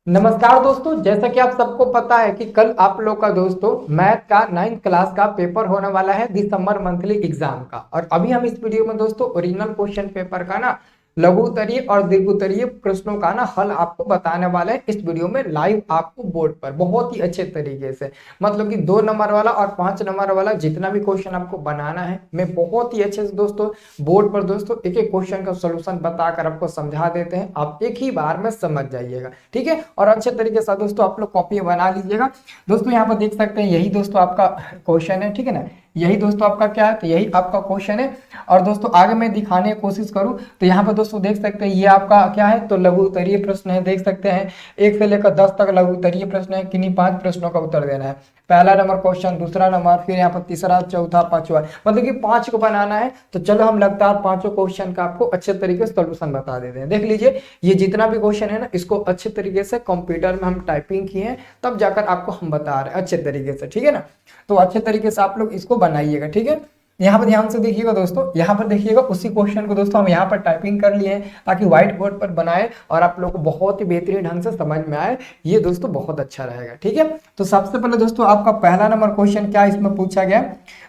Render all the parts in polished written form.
नमस्कार दोस्तों, जैसा कि आप सबको पता है कि कल आप लोग का दोस्तों मैथ का 9th क्लास का पेपर होने वाला है दिसंबर मंथली एग्जाम का। और अभी हम इस वीडियो में दोस्तों ओरिजिनल क्वेश्चन पेपर का ना लघु उत्तरीय और दीर्घ उत्तरीय प्रश्नों का ना हल आपको बताने वाले हैं इस वीडियो में लाइव आपको बोर्ड पर बहुत ही अच्छे तरीके से। मतलब कि 2 नंबर वाला और 5 नंबर वाला जितना भी क्वेश्चन आपको बनाना है मैं बहुत ही अच्छे से दोस्तों बोर्ड पर दोस्तों एक एक क्वेश्चन का सोल्यूशन बताकर आपको समझा देते हैं, आप एक ही बार में समझ जाइएगा। ठीक है, और अच्छे तरीके से दोस्तों आप लोग कॉपी बना लीजिएगा। दोस्तों यहाँ पर देख सकते हैं यही दोस्तों आपका क्वेश्चन है, ठीक है ना। यही दोस्तों आपका क्या है, तो यही आपका क्वेश्चन है। और दोस्तों आगे मैं दिखाने की कोशिश करूं तो यहाँ पर दोस्तों देख सकते हैं ये आपका क्या है, तो लघु उत्तरीय प्रश्न है। देख सकते हैं 1 से लेकर 10 तक लघु उत्तरीय प्रश्न है। किन्हीं 5 प्रश्नों का उत्तर देना है। पहला नंबर क्वेश्चन, दूसरा नंबर, फिर यहाँ पर तीसरा, चौथा, पांचवा, मतलब कि 5 को बनाना है। तो चलो हम लगातार 5 क्वेश्चन का आपको अच्छे तरीके से सोल्यूशन बता देते हैं। देख लीजिए ये जितना भी क्वेश्चन है ना इसको अच्छे तरीके से कंप्यूटर में हम टाइपिंग किए हैं, तब जाकर आपको हम बता रहे हैं अच्छे तरीके से। ठीक है ना, तो अच्छे तरीके से आप लोग इसको बनाइएगा। ठीक है, यहाँ पर ध्यान से देखिएगा दोस्तों, यहाँ पर देखिएगा उसी क्वेश्चन को दोस्तों हम यहाँ पर टाइपिंग कर लिए हैं ताकि व्हाइट बोर्ड पर बनाए और आप लोग को बहुत ही बेहतरीन ढंग से समझ में आए। ये दोस्तों बहुत अच्छा रहेगा। ठीक है, तो सबसे पहले दोस्तों आपका पहला नंबर क्वेश्चन क्या इसमें पूछा गया,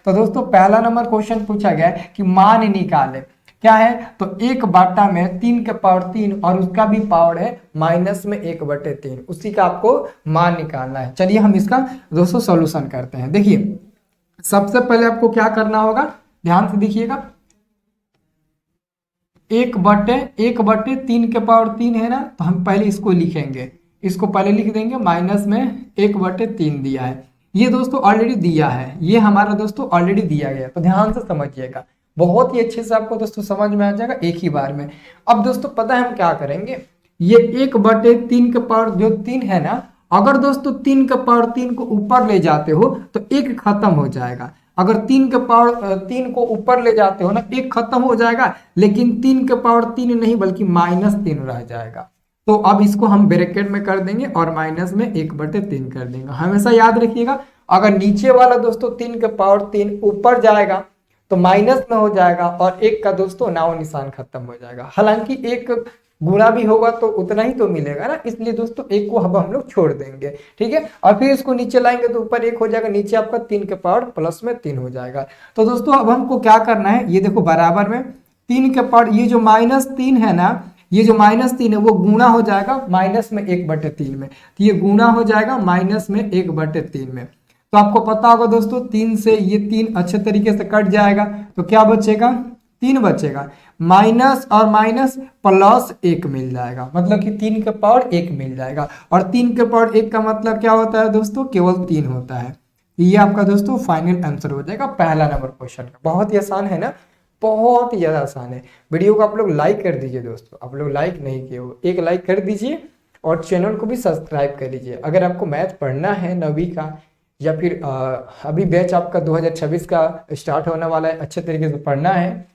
तो दोस्तों पहला नंबर क्वेश्चन पूछा गया कि मान निकाले। क्या है, तो 1/3 और उसका भी पावर है -1/3, उसी का आपको मान निकालना है। चलिए हम इसका दोस्तों सॉल्यूशन करते हैं। देखिए सबसे पहले आपको क्या करना होगा, ध्यान से देखिएगा। 1/3 है ना, तो हम पहले इसको लिखेंगे, इसको पहले लिख देंगे -1/3 दिया है। ये दोस्तों ऑलरेडी दिया है, ये हमारा दोस्तों ऑलरेडी दिया गया, तो ध्यान से समझिएगा। बहुत ही अच्छे से आपको दोस्तों समझ में आ जाएगा एक ही बार में। अब दोस्तों पता है हम क्या करेंगे, ये 1/3 के पावर जो 3 है ना, अगर दोस्तों 3 को ऊपर ले जाते हो तो एक खत्म हो जाएगा। अगर 3 को ऊपर ले जाते हो ना एक खत्म हो जाएगा, लेकिन 3 नहीं बल्कि -3 रह जाएगा। तो अब इसको हम ब्रैकेट में कर देंगे और माइनस में 1/3 कर देंगे। हमेशा याद रखिएगा, अगर नीचे वाला दोस्तों 3 ऊपर जाएगा तो माइनस में हो जाएगा और एक का दोस्तों नाव निशान खत्म हो जाएगा। हालांकि एक गुणा भी होगा तो उतना ही तो मिलेगा ना, इसलिए दोस्तों एक को अब हम लोग छोड़ देंगे। ठीक है, और फिर इसको नीचे लाएंगे तो ऊपर 1 हो जाएगा, नीचे आपका 3 हो जाएगा। तो दोस्तों अब हमको क्या करना है, ये देखो बराबर में 3 ये जो -3 है ना, ये जो -3 है वो गुणा हो जाएगा -1/3 में, तो ये गुणा हो जाएगा -1/3 में। तो आपको पता होगा दोस्तों 3 से ये 3 अच्छे तरीके से कट जाएगा, तो क्या बचेगा, 3 बचेगा। माइनस और माइनस +1 मिल जाएगा, मतलब कि 3 मिल जाएगा। और 3 का मतलब क्या होता है दोस्तों, केवल 3 होता है। ये आपका दोस्तों फाइनल आंसर हो जाएगा पहला नंबर क्वेश्चन का। बहुत ही आसान है ना, बहुत ही ज्यादा आसान है। वीडियो को आप लोग लाइक कर दीजिए दोस्तों, आप लोग लाइक नहीं किए हो, एक लाइक कर दीजिए और चैनल को भी सब्सक्राइब कर लीजिए। अगर आपको मैथ पढ़ना है 9वीं का, या फिर अभी बैच आपका 2026 का स्टार्ट होने वाला है, अच्छे तरीके से पढ़ना है,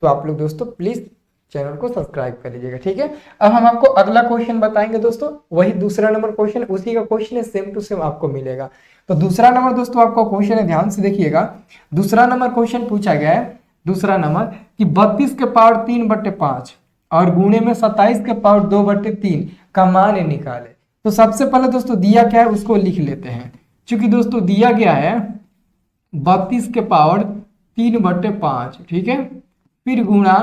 तो आप लोग दोस्तों प्लीज चैनल को सब्सक्राइब कर लीजिएगा। ठीक है, अब हम आपको अगला क्वेश्चन बताएंगे दोस्तों, वही दूसरा नंबर क्वेश्चन, उसी का क्वेश्चन है, सेम टू सेम आपको मिलेगा। तो दूसरा नंबर दोस्तों आपका क्वेश्चन है, ध्यान से देखिएगा। दूसरा नंबर क्वेश्चन पूछा गया है, दूसरा नंबर कि 32/3/5 और गुणे में 27/2/3 का मान निकाले। तो सबसे पहले दोस्तों दिया क्या है उसको लिख लेते हैं। चूंकि दोस्तों दिया गया है 32/3/5, ठीक है, फिर गुणा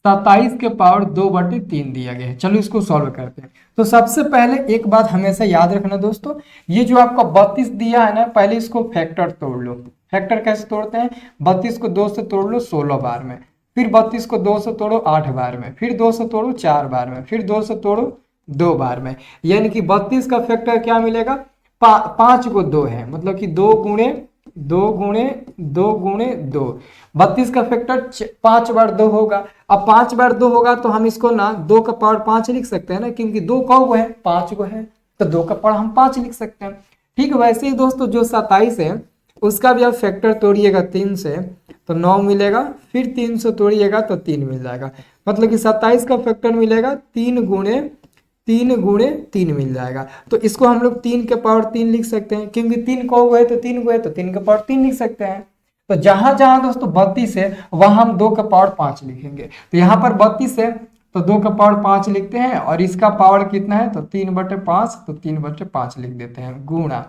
27/2/3 दिया गया है। चलो इसको सॉल्व करते हैं। तो सबसे पहले एक बात हमेशा याद रखना दोस्तों, ये जो आपका 32 दिया है ना, पहले इसको फैक्टर तोड़ लो। फैक्टर कैसे तोड़ते हैं, 32 को 2 से तोड़ लो 16 बार में, फिर 32 को 2 से तोड़ो 8 बार में, फिर 2 से तोड़ो 4 बार में, फिर 2 से तोड़ो 2 बार में। यानी कि 32 का फैक्टर क्या मिलेगा, 5 को 2 है, मतलब कि 2 गुणे 2 गुणे 2 गुणे 2। 32 का फैक्टर 5 बार 2 होगा। अब 5 बार 2 होगा तो हम इसको ना 2 का पावर 5 लिख सकते हैं ना, क्योंकि 2 कौ है, 5 को है, तो 2 का पावर हम 5 लिख सकते हैं। ठीक, वैसे ही दोस्तों जो 27 है उसका भी आप फैक्टर तोड़िएगा 3 से तो 9 मिलेगा, फिर 3 से तोड़िएगा तो 3 मिल जाएगा। मतलब कि 27 का फैक्टर मिलेगा 3 गुणे 3 मिल जाएगा। तो इसको हम लोग 3 लिख सकते हैं, क्योंकि 3 को है तो 3 को है, तो 3 लिख सकते हैं। तो जहां जहां दोस्तों 32 है वहां हम 2 का पावर 5 लिखेंगे। तो यहाँ पर 32 है तो 2 का पावर 5 लिखते हैं, और इसका पावर कितना है तो 3/5, तो 3/5 लिख देते हैं गुणा,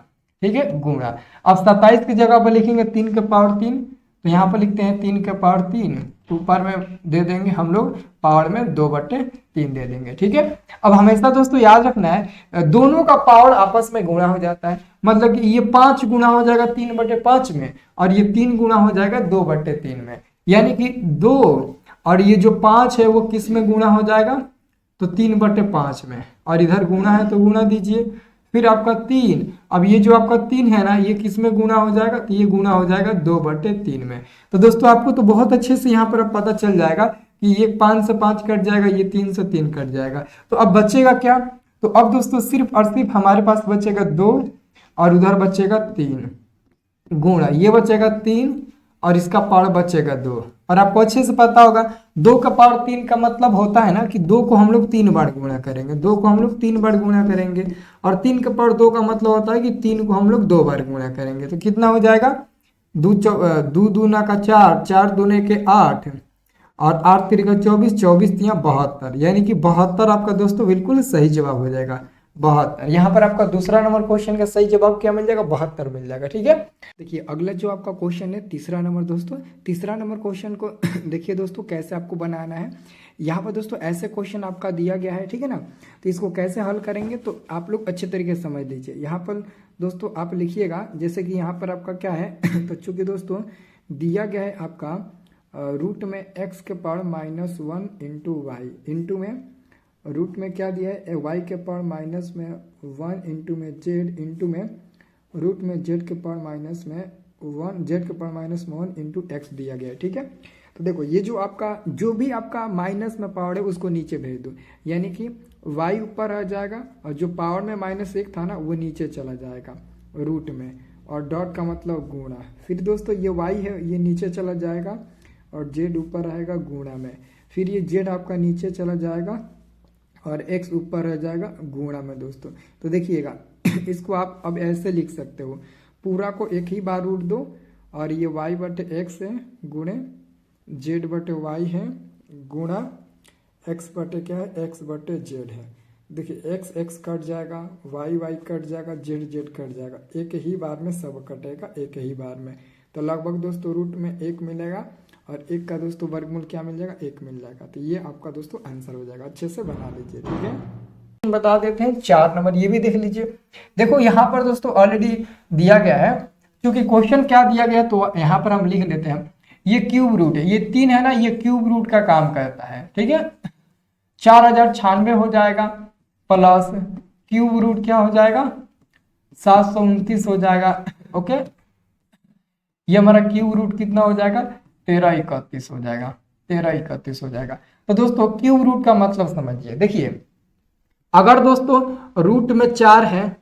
ठीक है, गुणा। अब 27 की जगह पर लिखेंगे 3 के पावर 3, तो यहाँ पर लिखते हैं 3 के पावर 3, ऊपर में दे देंगे हम लोग पावर में 2/3 दे देंगे, ठीक है। अब हमेशा दोस्तों याद रखना है दोनों का पावर आपस में गुणा हो जाता है, मतलब कि ये 5 गुना हो जाएगा 3/5 में, और ये 3 गुना हो जाएगा 2/3 में, यानी कि 2 और ये जो 5 है वो किस में गुणा हो जाएगा तो 3/5 में, और इधर गुणा है तो गुणा दीजिए, फिर आपका 3, अब ये जो आपका 3 है ना ये किस में गुणा हो जाएगा तो ये गुणा हो जाएगा 2/3 में। तो दोस्तों आपको तो बहुत अच्छे से यहाँ पर अब पता चल जाएगा कि ये 5 से 5 कट जाएगा, ये 3 से 3 कट जाएगा, तो अब बचेगा क्या, तो अब दोस्तों सिर्फ और सिर्फ हमारे पास बचेगा 2 और उधर बचेगा 3 गुणा, ये बचेगा 3 और इसका पावर बचेगा 2, और आपको अच्छे से पता होगा 2 का पावर 3 का मतलब होता है ना कि 2 को हम लोग 3 बार गुणा करेंगे, 2 को हम लोग 3 बार गुणा करेंगे, और 3 का पावर 2 का मतलब होता है कि 3 को हम लोग 2 बार गुणा करेंगे, तो कितना हो जाएगा 2 दूना का 4, 4 दूने के 8, और 8 3 का 24, 24 3 72, यानी कि 72 आपका दोस्तों बिल्कुल सही जवाब हो जाएगा 72। यहाँ पर आपका दूसरा नंबर क्वेश्चन का सही जवाब क्या मिल जाएगा 72 मिल जाएगा, ठीक है। देखिए अगला जो आपका क्वेश्चन है तीसरा नंबर दोस्तों, तीसरा नंबर क्वेश्चन को देखिए दोस्तों कैसे आपको बनाना है। यहाँ पर दोस्तों ऐसे क्वेश्चन आपका दिया गया है, ठीक है ना, तो इसको कैसे हल करेंगे तो आप लोग अच्छे तरीके से समझ लीजिए। यहाँ पर दोस्तों आप लिखिएगा, जैसे कि यहाँ पर आपका क्या है तो चूंकि दोस्तों दिया गया है आपका रूट में x के पावर -1 इंटू वाई, इंटू में रूट में क्या दिया है y के पावर माइनस में 1 इंटू में z, इंटू में रूट में z के पावर माइनस में 1, z के पावर -1 इंटू x दिया गया है, ठीक है। तो देखो ये जो आपका जो भी आपका माइनस में पावर है उसको नीचे भेज दो, यानी कि y ऊपर आ जाएगा और जो पावर में -1 था ना वो नीचे चला जाएगा रूट में, और डॉट का मतलब गुणा, फिर दोस्तों ये y है ये नीचे चला जाएगा और z ऊपर आएगा गुणा में, फिर ये z आपका नीचे चला जाएगा और x ऊपर रह जाएगा गुणा में दोस्तों। तो देखिएगा इसको आप अब ऐसे लिख सकते हो, पूरा को एक ही बार रूट दो और ये y/x है गुणे z/y है गुणा x/ क्या है x/z है। देखिए x कट जाएगा, y कट जाएगा, z कट जाएगा, एक ही बार में सब कटेगा एक ही बार में, तो लगभग दोस्तों रूट में 1 मिलेगा और 1 का दोस्तों वर्गमूल क्या मिल जाएगा 1 मिल जाएगा। तो ये आपका दोस्तों आंसर हो जाएगा, अच्छे से बना लीजिए, ठीक है। बता देते हैं 4 नंबर, ये भी देख लीजिए। देखो यहाँ पर दोस्तों ऑलरेडी दिया गया है, क्योंकि क्वेश्चन क्या दिया गया तो यहाँ पर हम लिख देते हैं, ये क्यूब रूट है, ये 3 है ना, ये क्यूब रूट का काम करता है, ठीक है। 4096 हो जाएगा प्लस क्यूब रूट क्या हो जाएगा 729 हो जाएगा, ओके। ये हमारा क्यूब रूट कितना हो जाएगा 1331 हो जाएगा, 1331 हो जाएगा। तो दोस्तों क्यूब रूट का मतलब समझिए, देखिए अगर दोस्तों रूट में 4 है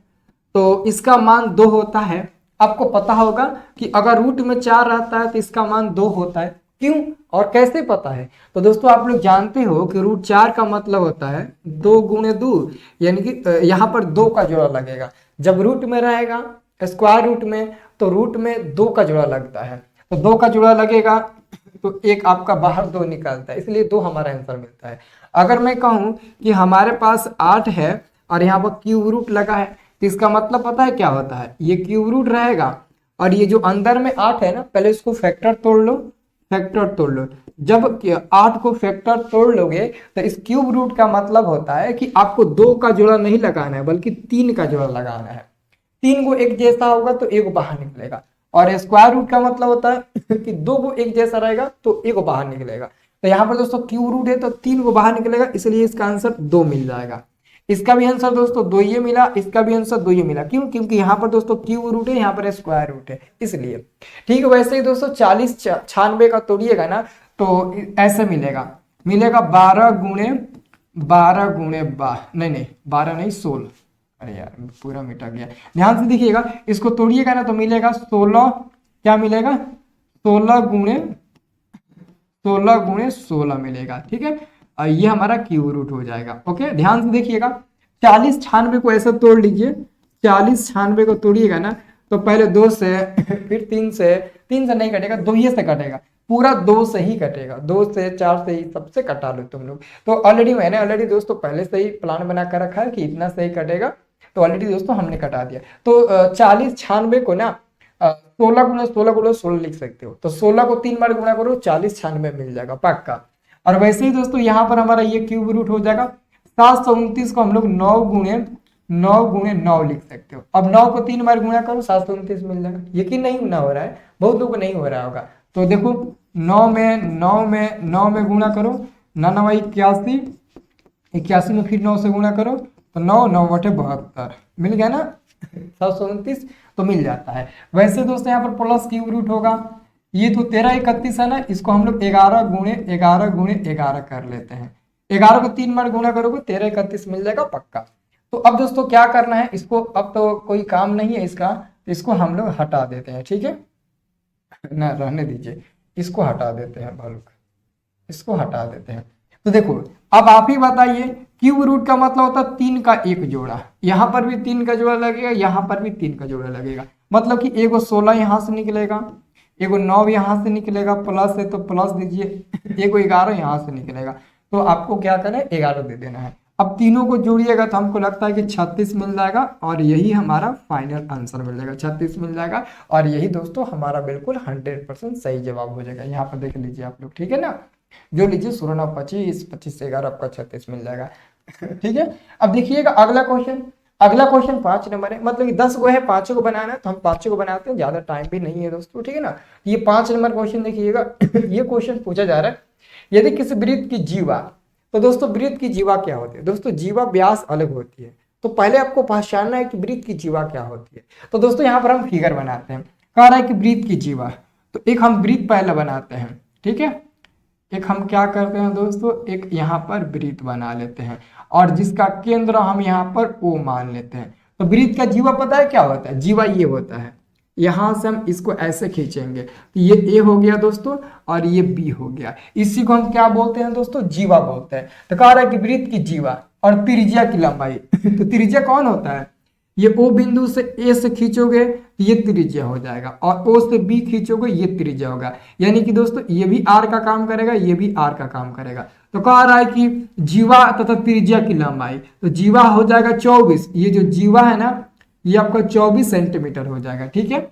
तो इसका मान 2 होता है। आपको पता होगा कि अगर रूट में 4 रहता है तो इसका मान 2 होता है, क्यों और कैसे पता है, तो दोस्तों आप लोग जानते हो कि रूट 4 का मतलब होता है 2 गुणे 2, यानी कि यहाँ पर 2 का जोड़ा लगेगा। जब रूट में रहेगा स्क्वायर रूट में तो रूट में 2 का जोड़ा लगता है, तो 2 का जोड़ा लगेगा तो एक आपका बाहर 2 निकलता है, इसलिए 2 हमारा आंसर मिलता है। अगर मैं कहूं कि हमारे पास 8 है और यहाँ पर क्यूब रूट लगा है तो इसका मतलब पता है क्या होता है, ये क्यूब रूट रहेगा और ये जो अंदर में 8 है ना, पहले इसको फैक्टर तोड़ लो, फैक्टर तोड़ लो। जब 8 को फैक्टर तोड़ लोगे तो इस क्यूब रूट का मतलब होता है कि आपको 2 का जोड़ा नहीं लगाना है बल्कि 3 का जोड़ा लगाना है। 3 को एक जैसा होगा तो 1 बाहर निकलेगा, और स्क्वायर रूट का मतलब होता है कि 2 को एक जैसा रहेगा तो 1 बाहर निकलेगा। तो यहाँ पर दोस्तों क्यूब रूट है तो 3 को बाहर निकलेगा, इसलिए इसका आंसर 2 मिल जाएगा। इसका भी आंसर दोस्तों 2 ही मिला, इसका भी आंसर 2 ही मिला, क्यों, क्योंकि यहाँ पर दोस्तों क्यूब रूट है, यहाँ पर स्क्वायर रूट है, इसलिए। ठीक है, वैसे ही दोस्तों 4096 का तोड़िएगा ना तो ऐसे मिलेगा 12 गुणे 12 नहीं 16, अरे यार पूरा मिटा गया, ध्यान से देखिएगा, इसको तोड़िएगा ना तो मिलेगा 16, क्या मिलेगा 16 गुणे 16 मिलेगा, ठीक है। ये हमारा क्यूब रूट हो जाएगा, ओके। ध्यान से देखिएगा 4096 को ऐसे तोड़ लीजिए, 4096 को तोड़िएगा ना तो पहले 2 से फिर 3 से नहीं कटेगा, 2 ही से कटेगा, पूरा 2 से ही कटेगा, 2 से 4 से ही सबसे कटा लो तुम लोग। तो मैंने ऑलरेडी दोस्तों पहले से ही प्लान बना कर रखा है कि इतना सही कटेगा, तो ऑलरेडी दोस्तों हमने कटा दिया। तो 40 96 को ना 16 गुना 16 गुना 16 लिख सकते हो, तो 16 को 3 बार गुणा करो 40 96 मिल जाएगा पक्का। और वैसे ही दोस्तों यहाँ पर हमारा ये क्यूब रूट हो जाएगा 729 को हम लोग 9 लिख सकते हो। अब 9 को 3 बार गुणा करो 729 मिल जाएगा। यकीन नहीं ना हो रहा है, बहुत लोगों को नहीं हो रहा होगा। तो देखो 9 में गुणा करो, 9 81, 81 में फिर 9 से गुणा करो तो 9 बटे 72 मिल गया ना 729 तो मिल जाता है। वैसे दोस्तों यहाँ पर प्लस क्यूब रूट होगा, ये तो 13 31 है ना, इसको हम लोग 11 गुणे 11 कर लेते हैं। 11 को 3 बार गुणा करोगे 13 31 मिल जाएगा पक्का। तो अब दोस्तों क्या करना है इसको, अब तो कोई काम नहीं है इसका, इसको हम लोग हटा देते हैं, ठीक है ना, रहने दीजिए, इसको हटा देते हैं भालुक, इसको हटा देते हैं। तो देखो अब आप ही बताइए, क्यूब रूट का मतलब होता है 3 का एक जोड़ा, यहाँ पर भी 3 का जोड़ा लगेगा, यहाँ पर भी 3 का जोड़ा लगेगा, मतलब कि एगो 16 यहाँ से निकलेगा, एगो 9 यहाँ से निकलेगा, प्लस है तो प्लस दीजिए, एगो 11 यहाँ से निकलेगा, तो आपको क्या करना है 11 दे देना है। अब तीनों को जोड़िएगा तो हमको लगता है कि 36 मिल जाएगा, और यही हमारा फाइनल आंसर मिल जाएगा, 36 मिल जाएगा, और यही दोस्तों हमारा बिल्कुल 100% सही जवाब हो जाएगा। यहाँ पर देख लीजिए आप लोग, ठीक है ना, जो लीजिए 16 9 25, 25 से 11 आपका 36 मिल जाएगा। ठीक है, अब देखिएगा अगला क्वेश्चन, अगला क्वेश्चन 5 नंबर है, मतलब कि 10 गो है, 5 को बनाना है, तो हम 5 को बनाते हैं, ज्यादा टाइम भी नहीं है दोस्तों, ठीक है ना। ये 5 नंबर क्वेश्चन देखिएगा। ये क्वेश्चन पूछा जा रहा है, यदि किसी वृत्त की जीवा, तो दोस्तों वृत्त की जीवा क्या होती है, दोस्तों जीवा व्यास अलग होती है, तो पहले आपको पहचानना है कि वृत्त की जीवा क्या होती है। तो दोस्तों यहाँ पर हम फिगर बनाते हैं, कह रहा है कि वृत्त की जीवा, तो एक हम वृत्त पहले बनाते हैं, ठीक है, एक हम क्या करते हैं दोस्तों, एक यहाँ पर वृत्त बना लेते हैं, और जिसका केंद्र हम यहाँ पर O मान लेते हैं। तो वृत्त का जीवा पता है क्या होता है, जीवा ये होता है, यहां से हम इसको ऐसे खींचेंगे तो ये ए हो गया दोस्तों, और ये बी हो गया, इसी को हम क्या बोलते हैं दोस्तों, जीवा बोलते हैं। तो कह रहा है कि वृत्त की जीवा और त्रिज्या की लंबाई। तो त्रिज्या कौन होता है, ये ओ बिंदु से ए से खींचोगे तो ये त्रिज्या हो जाएगा, और ओ से बी खींचोगे ये त्रिज्या होगा, यानी कि दोस्तों ये भी आर का काम करेगा, ये भी आर का काम करेगा। तो कह रहा है कि जीवा तथा त्रिज्या की लंबाई, तो जीवा हो जाएगा 24, ये जो जीवा है ना ये आपका 24 सेंटीमीटर हो जाएगा, ठीक है।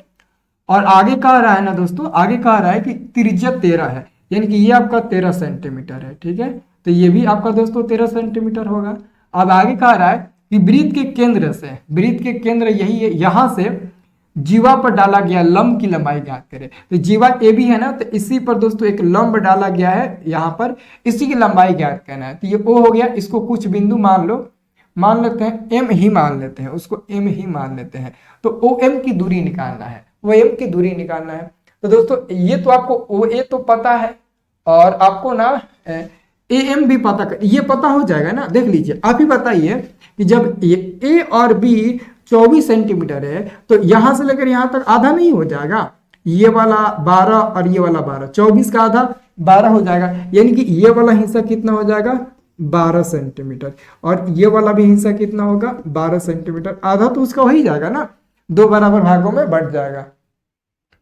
और आगे कह रहा है ना दोस्तों, आगे कह रहा है कि त्रिज्या 13 है, यानी कि ये आपका 13 सेंटीमीटर है, ठीक है, तो ये भी आपका दोस्तों 13 सेंटीमीटर होगा। अब आगे कह रहा है कि वृत्त के केंद्र से, वृत्त के केंद्र यही है, यहां से जीवा पर डाला गया लंब की लंबाई ज्ञात करें। तो जीवा ए भी है ना, तो इसी पर दोस्तों एक लंब डाला गया है यहाँ पर, इसी की लंबाई ज्ञात करना है। तो ये ओ हो गया, इसको कुछ बिंदु मान लो, मान लेते हैं एम ही मान लेते हैं, उसको एम ही मान लेते हैं। तो ओ एम की दूरी निकालना है, वो एम की दूरी निकालना है। तो दोस्तों ये तो आपको ओ ए तो पता है, और आपको ना ए एम भी पता कर, ये पता हो जाएगा ना। देख लीजिए आप ही बताइए कि जब ये ए और बी 24 सेंटीमीटर है, तो यहां से लेकर यहां तक आधा नहीं हो जाएगा, ये वाला 12 और ये वाला 12, 24 का आधा 12 हो जाएगा, यानी कि ये वाला हिस्सा कितना हो जाएगा 12 सेंटीमीटर, और ये वाला भी हिस्सा कितना होगा 12 सेंटीमीटर, आधा तो उसका हो ही जाएगा ना, 2 बराबर भागों में बट जाएगा,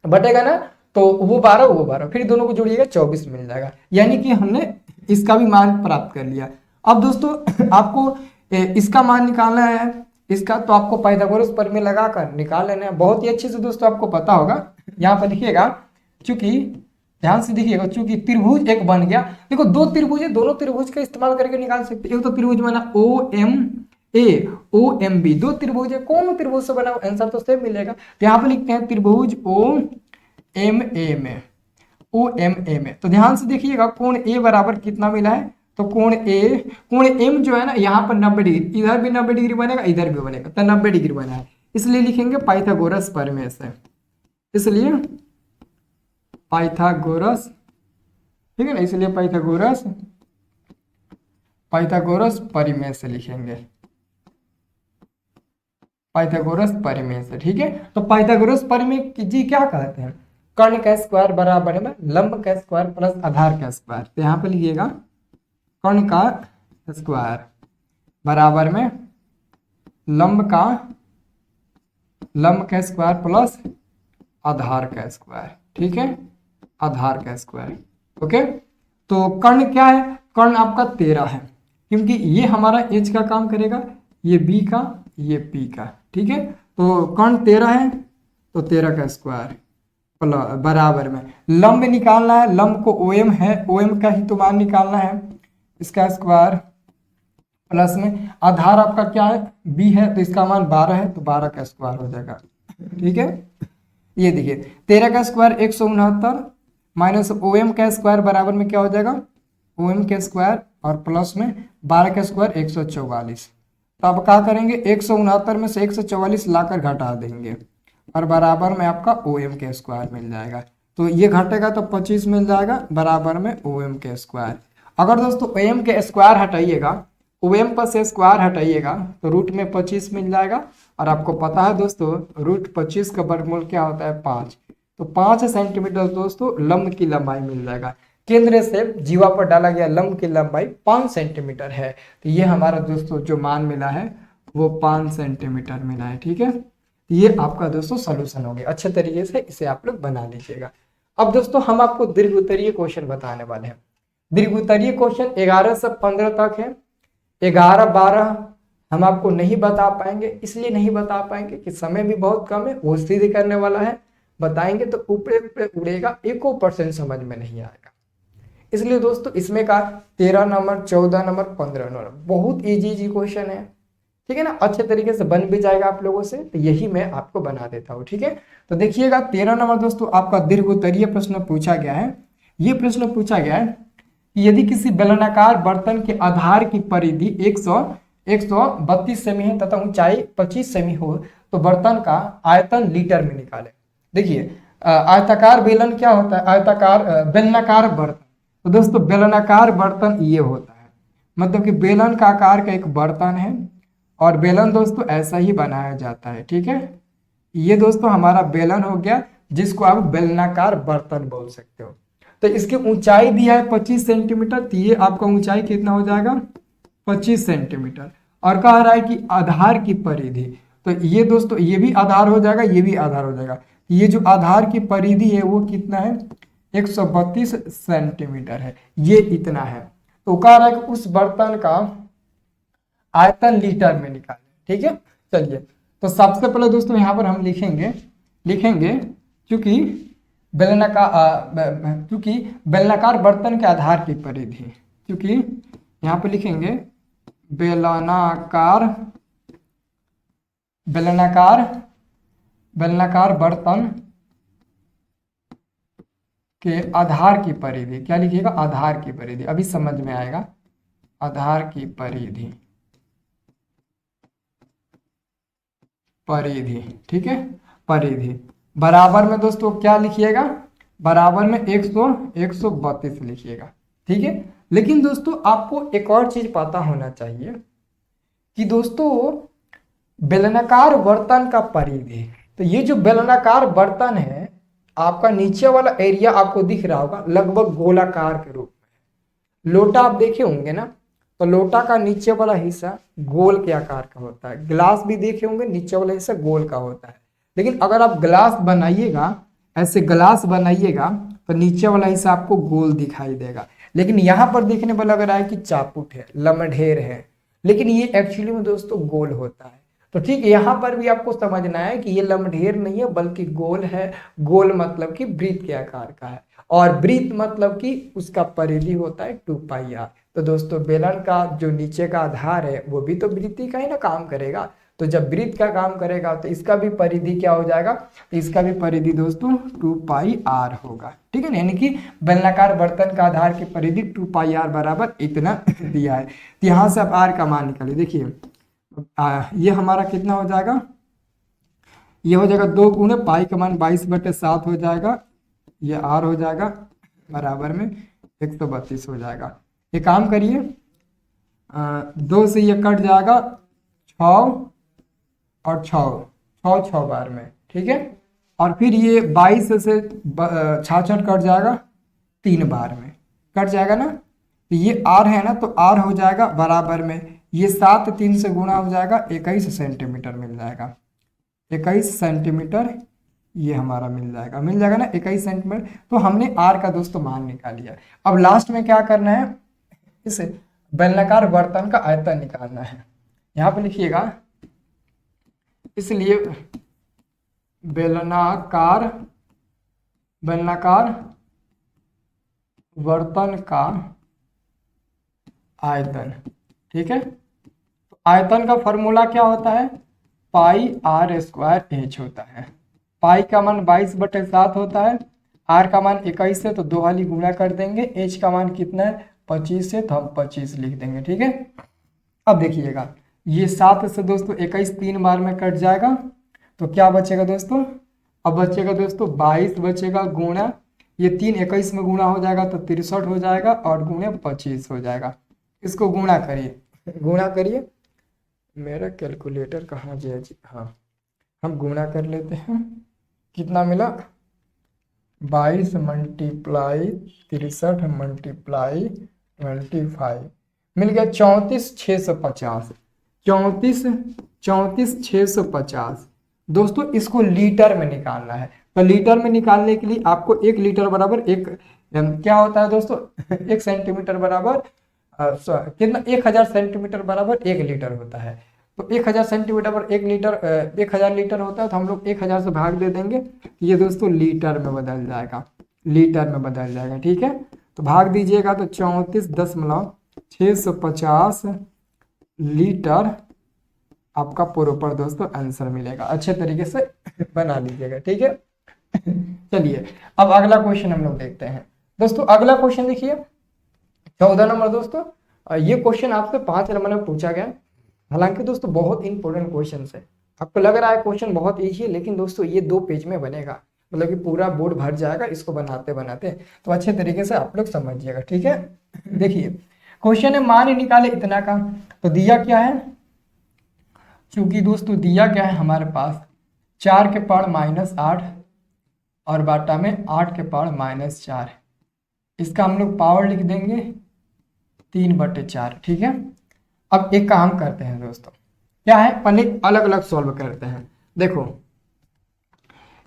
बटेगा ना, तो वो 12 वो 12, फिर दोनों को जोड़िएगा 24 मिल जाएगा, यानी कि हमने इसका भी मान प्राप्त कर लिया। अब दोस्तों आपको इसका मान निकालना है, इसका तो आपको पाइथागोरस प्रमेय लगाकर निकाल लेना है, बहुत ही अच्छे से दोस्तों आपको पता होगा। यहाँ पर लिखिएगा, चूंकि ध्यान से देखिएगा, चूंकि त्रिभुज एक बन गया, देखो 2 त्रिभुज है, दोनों त्रिभुज का इस्तेमाल करके निकाल सकते हैं। एक तो त्रिभुज बना O M A, O M B, 2 त्रिभुज है, कौन त्रिभुज से बना आंसर तो सेम मिलेगा। तो यहाँ पर लिखते हैं त्रिभुज ओ एम ए में, ओ एम ए में। तो ध्यान से देखिएगा कोण ए बराबर कितना मिला है, तो कोण एम जो है ना यहाँ पर 90 डिग्री, इधर भी 90 डिग्री बनेगा, इधर भी बनेगा, तो 90 डिग्री बना है, इसलिए लिखेंगे पाइथागोरस प्रमेय से, इसलिए पाइथागोरस, ठीक है ना, इसलिए पाइथागोरस प्रमेय से लिखेंगे, पाइथागोरस प्रमेय से, ठीक है। तो पाइथागोरस प्रमेय जी क्या कहते हैं, कर्ण का स्क्वायर बराबर में लंब का स्क्वायर प्लस आधार का स्क्वायर। तो यहाँ पे लिखिएगा कर्ण का स्क्वायर बराबर में लंब का स्क्वायर प्लस आधार का स्क्वायर, ठीक है। आधार का स्क्वायर। ओके, तो कर्ण क्या है, कर्ण आपका 13 है, क्योंकि ये हमारा एच का काम करेगा, ये बी का, ये पी का, ठीक है। तो कर्ण 13 है, तो 13 का स्क्वायर बराबर में लंब निकालना है, लंब को ओएम है, ओएम का ही तो मान निकालना है, इसका स्क्वायर प्लस में आधार आपका क्या है, बी है, तो इसका मान 12 है, तो 12 का स्क्वायर हो जाएगा, ठीक है। ये देखिए 13 का स्क्वायर 169 माइनस ओएम का स्क्वायर बराबर में क्या हो जाएगा, ओएम का स्क्वायर और प्लस में 12 का स्क्वायर 144। तो अब क्या करेंगे, 169 में से 144 लाकर घटा देंगे और बराबर में आपका ओएम के स्क्वायर मिल जाएगा। तो ये घटेगा तो 25 मिल जाएगा बराबर में ओएम के स्क्वायर। अगर दोस्तों ओएम के स्क्वायर हटाइएगा, ओएम पर से स्क्वायर हटाइएगा तो रूट में 25 मिल जाएगा। और आपको पता है दोस्तों रूट 25 का वर्गमूल क्या होता है, 5। तो 5 सेंटीमीटर दोस्तों लंब की लंबाई मिल जाएगा। केंद्र से जीवा पर डाला गया लंब की लंबाई 5 सेंटीमीटर है। तो ये हमारा दोस्तों जो मान मिला है वो 5 सेंटीमीटर मिला है, ठीक है। ये आपका दोस्तों सॉल्यूशन हो गया, अच्छे तरीके से इसे आप लोग बना लीजिएगा। अब दोस्तों हम आपको दीर्घ उत्तरीय क्वेश्चन बताने वाले हैं। दीर्घ उत्तरीय क्वेश्चन 11 से 15 तक है। 11, 12 हम आपको नहीं बता पाएंगे, इसलिए नहीं बता पाएंगे कि समय भी बहुत कम है, वो सीधे करने वाला है, बताएंगे तो ऊपर ऊपर उड़ेगा, 1% समझ में नहीं आएगा। इसलिए दोस्तों इसमें का 13 नंबर, 14 नंबर, 15 नंबर बहुत इजी क्वेश्चन है, ठीक है ना, अच्छे तरीके से बन भी जाएगा आप लोगों से। तो यही मैं आपको बना देता हूँ, ठीक है। तो देखिएगा 13 नंबर दोस्तों आपका दीर्घ उत्तरीय प्रश्न पूछा गया है। ये प्रश्न पूछा गया है कि यदि किसी बेलनाकार बर्तन के आधार की परिधि 132 सेमी है तथा ऊंचाई 25 सेमी हो तो बर्तन का आयतन लीटर में निकाले। देखिए आयताकार बेलन क्या होता है, आयताकार बेलनाकार बर्तन। तो दोस्तों बेलनाकार बर्तन ये होता है, मतलब कि बेलन का आकार का एक बर्तन है और बेलन दोस्तों ऐसा ही बनाया जाता है, ठीक है। ये दोस्तों हमारा बेलन हो गया, जिसको आप बेलनाकार बर्तन बोल सकते हो। तो इसकी ऊंचाई दिया है 25 सेंटीमीटर, तो ये आपका ऊंचाई कितना हो जाएगा, 25 सेंटीमीटर। और कह रहा है कि आधार की परिधि, तो ये दोस्तों ये भी आधार हो जाएगा, ये भी आधार हो जाएगा। ये जो आधार की परिधि है वो कितना है, 132 सेंटीमीटर है, ये इतना है। तो कह रहा है कि उस बर्तन का आयतन लीटर में निकालें, ठीक है। चलिए तो सबसे पहले दोस्तों यहाँ पर हम लिखेंगे चूंकि बेलनाकार बर्तन के आधार की परिधि, क्योंकि यहाँ पे लिखेंगे बेलनाकार बर्तन के आधार की परिधि, क्या लिखिएगा, आधार की परिधि, अभी समझ में आएगा, आधार की परिधि, ठीक है, परिधि बराबर में दोस्तों क्या लिखिएगा, बराबर में 132 लिखिएगा, ठीक है। लेकिन दोस्तों आपको एक और चीज पता होना चाहिए कि दोस्तों बेलनाकार बर्तन का परिधि, तो ये जो बेलनाकार बर्तन है आपका नीचे वाला एरिया आपको दिख रहा होगा लगभग गोलाकार के रूप में। लोटा आप देखे होंगे ना, तो लोटा का नीचे वाला हिस्सा गोल के आकार का होता है। गिलास भी देखे होंगे, नीचे वाला हिस्सा गोल का होता है। लेकिन अगर आप गिलास बनाइएगा, ऐसे गिलास बनाइएगा तो नीचे वाला हिस्सा आपको गोल दिखाई देगा। लेकिन यहाँ पर देखने पर लग रहा है कि चापुट है, लमढेर है, लेकिन ये एक्चुअली में दोस्तों गोल होता है। तो ठीक यहाँ पर भी आपको समझना है कि ये लमढेर नहीं है बल्कि गोल है। गोल मतलब कि वृत्त के आकार का है, और वृत्त मतलब कि उसका परिधि होता है 2πr। तो दोस्तों बेलन का जो नीचे का आधार है वो भी तो वृत्ति का ही ना काम करेगा। तो जब वृत्त का काम करेगा तो इसका भी परिधि क्या हो जाएगा, तो इसका भी परिधि दोस्तों 2πr होगा, ठीक है ना। यानी कि बेलनाकार बर्तन का आधार की परिधि 2πr बराबर इतना दिया है। तो यहाँ से आप r का मान निकालिए। देखिए ये हमारा कितना हो जाएगा, ये हो जाएगा 2 गुणे पाई का मान 22/7 हो जाएगा, ये r हो जाएगा बराबर में 132 हो जाएगा। ये काम करिए 2 से ये कट जाएगा 6 और 6 बार में, ठीक है। और फिर ये 22 से 66 कट जाएगा 3 बार में, कट जाएगा ना। तो ये r है ना, तो r हो जाएगा बराबर में ये 7 3 से गुणा हो जाएगा 21 सेंटीमीटर मिल जाएगा, 21 सेंटीमीटर ये हमारा मिल जाएगा ना 21 सेंटीमीटर। तो हमने आर का दोस्तों मान निकाल लिया। अब लास्ट में क्या करना है, इस बेलनाकार बर्तन का आयतन निकालना है। यहाँ पे लिखिएगा, इसलिए बेलनाकार बर्तन का आयतन, ठीक है। तो आयतन का फॉर्मूला क्या होता है, पाई आर स्क्वायर एच होता है। पाई का मान 22/7 होता है, आर का मान 21 है तो 2 वाली गुणा कर देंगे, एच का मान कितना है 25 है तो हम 25 लिख देंगे, ठीक है। अब देखिएगा, ये 7 से दोस्तों 21 3 बार में कट जाएगा, तो क्या बचेगा दोस्तों, अब बचेगा दोस्तों 22 बचेगा, गुणा ये 3 21 में गुणा हो जाएगा तो 63 हो जाएगा, और गुणे 25 हो जाएगा। इसको गुणा करिए, मेरा कैलकुलेटर कहाँ गया जी, हाँ हम गुणा कर लेते हैं। कितना मिला, 22 मल्टीप्लाई 63 मल्टीप्लाई 25 मिल गया 34,650। 34,650 दोस्तों, इसको लीटर में निकालना है। तो लीटर में निकालने के लिए आपको 1 लीटर बराबर क्या होता है दोस्तों 1 सेंटीमीटर बराबर कितना 1000 सेंटीमीटर बराबर 1 लीटर होता है। तो 1000 सेंटीमीटर पर 1 लीटर 1000 लीटर होता है, तो हम लोग 1000 से भाग दे देंगे, ये दोस्तों लीटर में बदल जाएगा, ठीक है। तो भाग दीजिएगा तो 34.650 लीटर आपका प्रॉपर दोस्तों आंसर मिलेगा। अच्छे तरीके से बना लीजिएगा, ठीक है। चलिए अब अगला क्वेश्चन हम लोग देखते हैं दोस्तों। अगला क्वेश्चन देखिए 14 नंबर दोस्तों। ये क्वेश्चन आपसे 5 नंबर में पूछा गया। हालांकि दोस्तों बहुत इंपॉर्टेंट क्वेश्चन है। आपको लग रहा है क्वेश्चन बहुत ईजी है, लेकिन दोस्तों ये 2 पेज में बनेगा, मतलब कि पूरा बोर्ड भर जाएगा इसको बनाते बनाते। तो अच्छे तरीके से आप लोग समझिएगा, ठीक है। देखिए क्वेश्चन है, मान निकाले इतना का। तो दिया क्या है, क्योंकि दोस्तों दिया क्या है हमारे पास 4 के पावर -8 और बाटा में 8 के पावर -4। इसका हम लोग पावर लिख देंगे 3/4, ठीक है। अब एक काम करते हैं दोस्तों, क्या है पहले अलग अलग सॉल्व करते हैं। देखो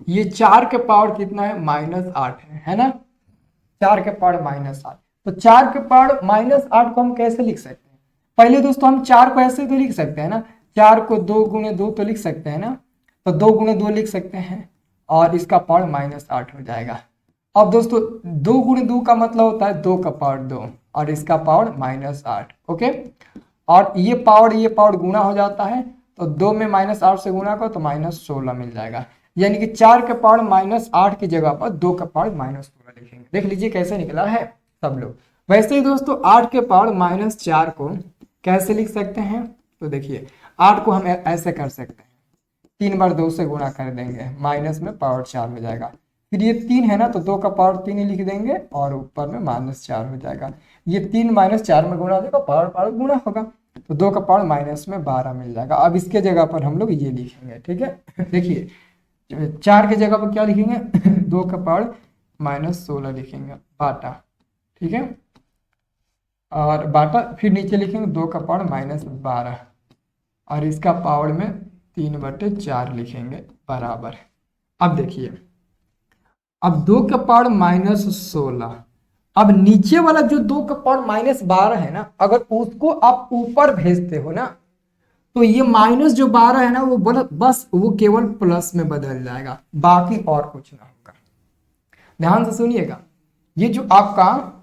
ये 4 के पावर कितना है -8 है ना, 4 के पावर -8। तो 4 के पावर -8 को हम कैसे लिख सकते हैं, पहले दोस्तों हम 4 को ऐसे तो लिख सकते हैं ना, 4 को 2 × 2 तो लिख सकते हैं ना, तो 2 × 2 लिख सकते हैं और इसका पावर -8 हो जाएगा। अब दोस्तों 2 × 2 का मतलब होता है 2 का पावर 2 और इसका पावर -8, ओके। और ये पावर गुणा हो जाता है, तो 2 में -8 से गुणा करो तो -16 मिल जाएगा। यानी कि 4 के पावर -8 की जगह पर 2 का पावर -16 लिखेंगे। देख लीजिए कैसे निकला है सब लोग। वैसे ही दोस्तों 8 के पावर -4 को कैसे लिख सकते हैं, तो देखिए 8 को हम ऐसे कर सकते हैं, 3 बार 2 से गुणा कर देंगे, माइनस में पावर 4 हो जाएगा। फिर ये 3 है ना, तो 2 का पावर 3 ही लिख देंगे और ऊपर में -4 हो जाएगा। ये 3 -4 में गुणा हो जाएगा, पावर गुणा होगा, तो 2 का पावर -12 मिल जाएगा। अब इसके जगह पर हम लोग ये लिखेंगे, ठीक है। देखिए 4 के जगह पर क्या लिखेंगे 2 का पावर -16 लिखेंगे बाटा, ठीक है। और बाटा फिर नीचे लिखेंगे 2 का पावर -12 और इसका पावर में 3/4 लिखेंगे बराबर। अब देखिए, अब 2 का पावर -16, अब नीचे वाला जो 2 का पावर -12 है ना, अगर उसको आप ऊपर भेजते हो ना, तो ये -12 है ना, वो बस वो केवल प्लस में बदल जाएगा, बाकी और कुछ ना होगा। ध्यान से सुनिएगा, ये जो आपका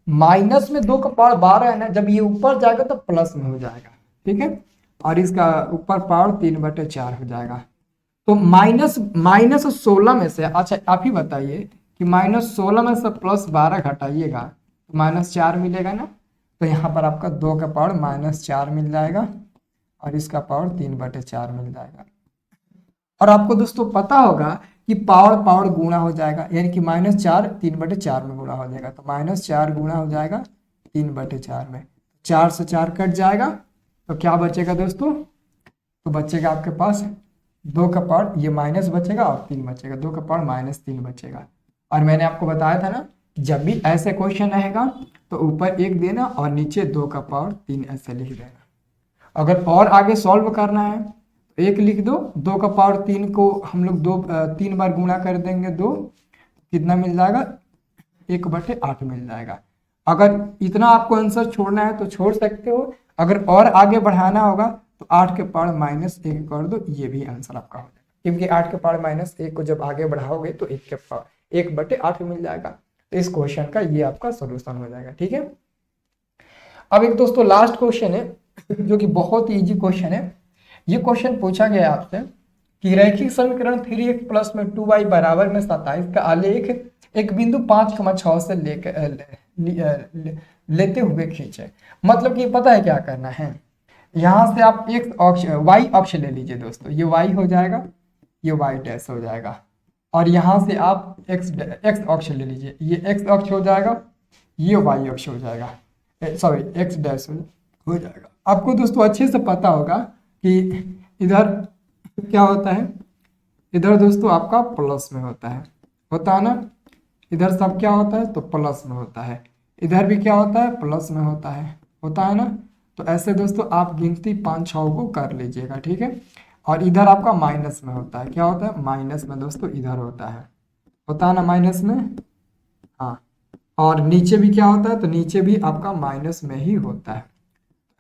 माइनस में 2 का पावर 12 है ना, जब ये ऊपर जाएगा तो प्लस में हो जाएगा, ठीक है। और इसका ऊपर पावर 3/4 हो जाएगा। तो -16 में से, अच्छा आप ही बताइए कि -16 में से +12 घटाइएगा तो -4 मिलेगा ना, तो यहाँ पर आपका 2 का पावर -4 मिल जाएगा और इसका पावर 3/4 मिल जाएगा। और आपको दोस्तों पता होगा कि पावर गुणा हो जाएगा, यानी कि -4 3/4 में गुणा हो जाएगा, तो -4 गुणा हो जाएगा 3/4 में, 4 से 4 कट जाएगा, तो क्या बचेगा दोस्तों, तो बचेगा आपके पास 2 का पावर, ये माइनस बचेगा और 3 बचेगा, 2 का पावर -3 बचेगा। और मैंने आपको बताया था ना, जब भी ऐसे क्वेश्चन रहेगा तो ऊपर 1 देना और नीचे 2 का पावर 3 ऐसे लिख देना। अगर और आगे सॉल्व करना है 1 लिख दो, 2 का पावर 3 को हम लोग 3 बार गुणा कर देंगे 2, कितना मिल जाएगा 1/8 मिल जाएगा। अगर इतना आपको आंसर छोड़ना है तो छोड़ सकते हो, अगर और आगे बढ़ाना होगा तो 8 के पावर -1 कर दो, ये भी आंसर आपका हो जाएगा, क्योंकि 8 के पावर -1 को जब आगे बढ़ाओगे तो 1 के पावर 1/8 मिल जाएगा। तो इस क्वेश्चन का ये आपका सोल्यूशन हो जाएगा। ठीक है, अब एक दोस्तों लास्ट क्वेश्चन है जो कि बहुत ही इजी क्वेश्चन है। ये क्वेश्चन पूछा गया आपसे कि रैखिक समीकरण 3x प्लस में 2y बराबर में 27 का आलेख एक बिंदु 5,6 से लेते हुए खींचे। मतलब कि पता है क्या करना है, यहां से आप x अक्ष y अक्ष ले लीजिए दोस्तों, ये y हो जाएगा, ये y डैश हो जाएगा, और यहां से आप x अक्ष ले लीजिए, ये x अक्ष हो जाएगा, ये y अक्ष हो जाएगा, सॉरी x डैश हो जाएगा। आपको दोस्तों अच्छे से पता होगा कि इधर क्या होता है, इधर दोस्तों आपका प्लस में होता है ना, इधर सब क्या होता है तो प्लस में होता है, इधर भी क्या होता है प्लस में होता है ना। तो ऐसे दोस्तों आप गिनती 5-6 को कर लीजिएगा। ठीक है, और इधर आपका माइनस में होता है, क्या होता है माइनस में दोस्तों इधर होता है ना माइनस में, हाँ, और नीचे भी क्या होता है तो नीचे भी आपका माइनस में ही होता है।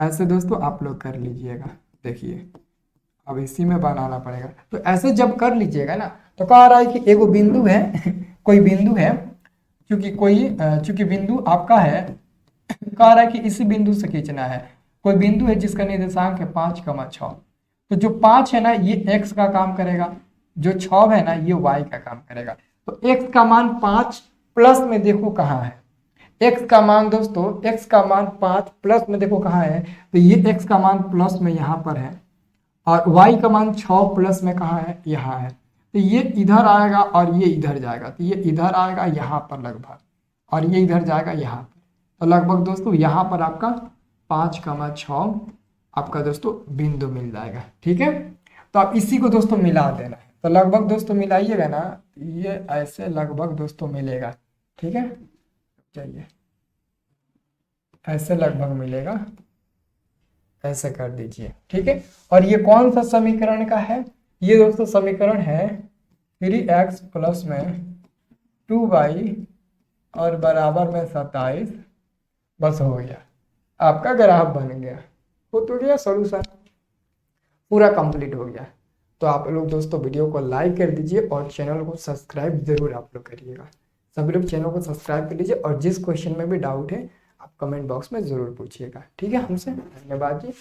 ऐसे दोस्तों आप लोग कर लीजिएगा। देखिए अब इसी में बनाना पड़ेगा, तो ऐसे जब कर लीजिएगा ना तो कह रहा है कि एगो बिंदु है कोई बिंदु है, चूंकि बिंदु आपका है, कह रहा है कि इसी बिंदु से खींचना है, कोई बिंदु है जिसका निर्देशांक है 5,6, तो जो 5 है ना ये x का काम करेगा, जो 6 है ना ये y का काम करेगा। तो x का मान 5 प्लस में देखो कहाँ है, x का मान दोस्तों x का मान 5 प्लस में देखो कहाँ है, तो ये x का मान प्लस में यहाँ पर है, और y का मान 6 प्लस में कहाँ है यहाँ है, तो ये इधर आएगा और ये इधर जाएगा, तो ये इधर आएगा यहाँ पर लगभग, और ये इधर जाएगा यहाँ पर, तो लगभग दोस्तों यहाँ पर आपका 5,6 आपका दोस्तों बिंदु मिल जाएगा। ठीक है, तो आप इसी को दोस्तों मिला देना है, तो लगभग दोस्तों मिलाइएगा ना, ये ऐसे लगभग दोस्तों मिलेगा। ठीक है, चलिए ऐसे लगभग मिलेगा, ऐसे कर दीजिए। ठीक है, और ये कौन सा समीकरण का है, ये दोस्तों समीकरण है 3x प्लस में 2y और बराबर में 27, बस हो गया, आपका ग्राफ बन गया, हो तो गया सॉल्यूशन, पूरा कंप्लीट हो गया। तो आप लोग दोस्तों वीडियो को लाइक कर दीजिए और चैनल को सब्सक्राइब जरूर आप लोग करिएगा, सभी लोग चैनल को सब्सक्राइब कर लीजिए, और जिस क्वेश्चन में भी डाउट है आप कमेंट बॉक्स में ज़रूर पूछिएगा। ठीक है, हमसे धन्यवाद जी।